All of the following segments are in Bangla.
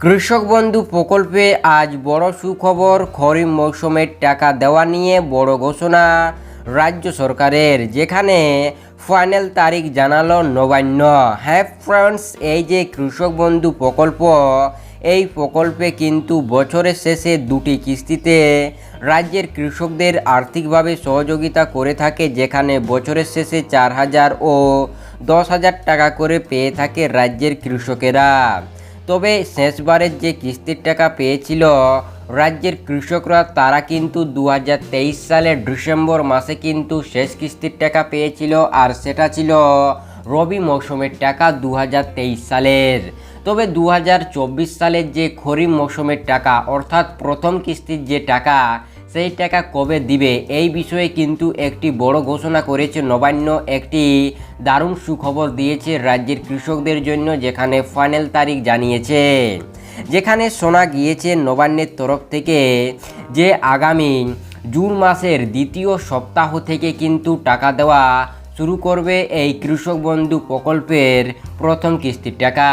কৃষক বন্ধু প্রকল্পে আজ বড় সুখবর। খরিফ মৌসুমের টাকা দেওয়া নিয়ে বড় ঘোষণা রাজ্য সরকারের, যেখানে ফাইনাল তারিখ জানালো নবান্ন। হ্যাঁ ফ্রেন্ডস, এই যে কৃষক বন্ধু প্রকল্প, এই প্রকল্পে কিন্তু বছরের শেষে দুটি কিস্তিতে রাজ্যের কৃষকদের আর্থিকভাবে সহযোগিতা করে থাকে, যেখানে বছরের শেষে 4,000 ও 10,000 টাকা করে পেয়ে থাকে রাজ্যের কৃষকেরা। তবে শেষবারের যে কিস্তির টাকা পেয়েছিল রাজ্যের কৃষকরা, তারা কিন্তু 2023 সালের ডিসেম্বর মাসে কিন্তু শেষ কিস্তির টাকা পেয়েছিল, আর সেটা ছিল রবি মৌসুমের টাকা 2023 সালের। তবে 2024 সালের যে খরিফ মৌসুমের টাকা, অর্থাৎ প্রথম কিস্তির যে টাকা, সেই টাকা কবে দিবে এই বিষয়ে কিন্তু একটি বড় ঘোষণা করেছে নবান্ন। একটি দারুণ সুখবর দিয়েছে রাজ্যের কৃষকদের জন্য, যেখানে ফাইনাল তারিখ জানিয়েছে। যেখানে শোনা গিয়েছে নবান্নের তরফ থেকে যে আগামী জুন মাসের দ্বিতীয় সপ্তাহ থেকে কিন্তু টাকা দেওয়া শুরু করবে এই কৃষক বন্ধু প্রকল্পের প্রথম কিস্তির টাকা।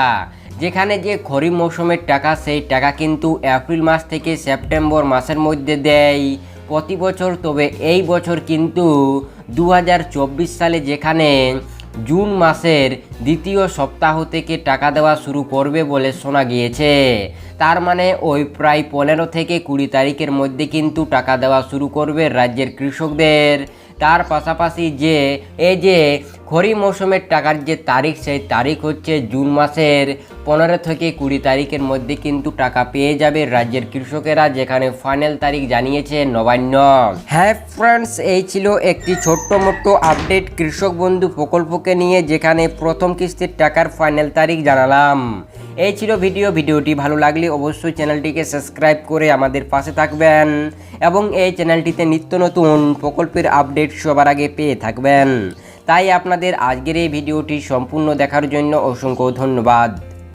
যেখানে যে খরিফ মৌসুমের টাকা, সেই টাকা কিন্তু এপ্রিল মাস থেকে সেপ্টেম্বর মাসের মধ্যে দেয় প্রতি বছর। তবে এই বছর কিন্তু 2024 সালে যেখানে জুন মাসের দ্বিতীয় সপ্তাহ থেকে টাকা দেওয়া শুরু করবে বলে শোনা গিয়েছে। তার মানে ওই প্রায় 15 থেকে 20 তারিখের মধ্যে কিন্তু টাকা দেওয়া শুরু করবে রাজ্যের কৃষকদের। তার পাশাপাশি যে এই যে খরিফ মৌসুমের টাকার যে তারিখ, সেই তারিখ হচ্ছে জুন মাসের 15 থেকে 20 তারিখের মধ্যে কিন্তু টাকা পেয়ে যাবে রাজ্যের কৃষকেরা, যেখানে ফাইনাল তারিখ জানিয়েছে নবান্ন। হ্যাঁ ফ্রেন্ডস, এই ছিল একটি ছোট্ট মোট্ট আপডেট কৃষক বন্ধু প্রকল্পকে নিয়ে, যেখানে প্রথম কিস্তির টাকার ফাইনাল তারিখ জানালাম। এই ছিল ভিডিওটি ভালো লাগলে অবশ্যই চ্যানেলটিকে সাবস্ক্রাইব করে আমাদের পাশে থাকবেন, এবং এই চ্যানেলটিতে নিত্য নতুন প্রকল্পের আপডেট সবার আগে পেয়ে থাকবেন। তাই আপনাদের আজকের এই ভিডিওটি সম্পূর্ণ দেখার জন্য অসংখ্য ধন্যবাদ।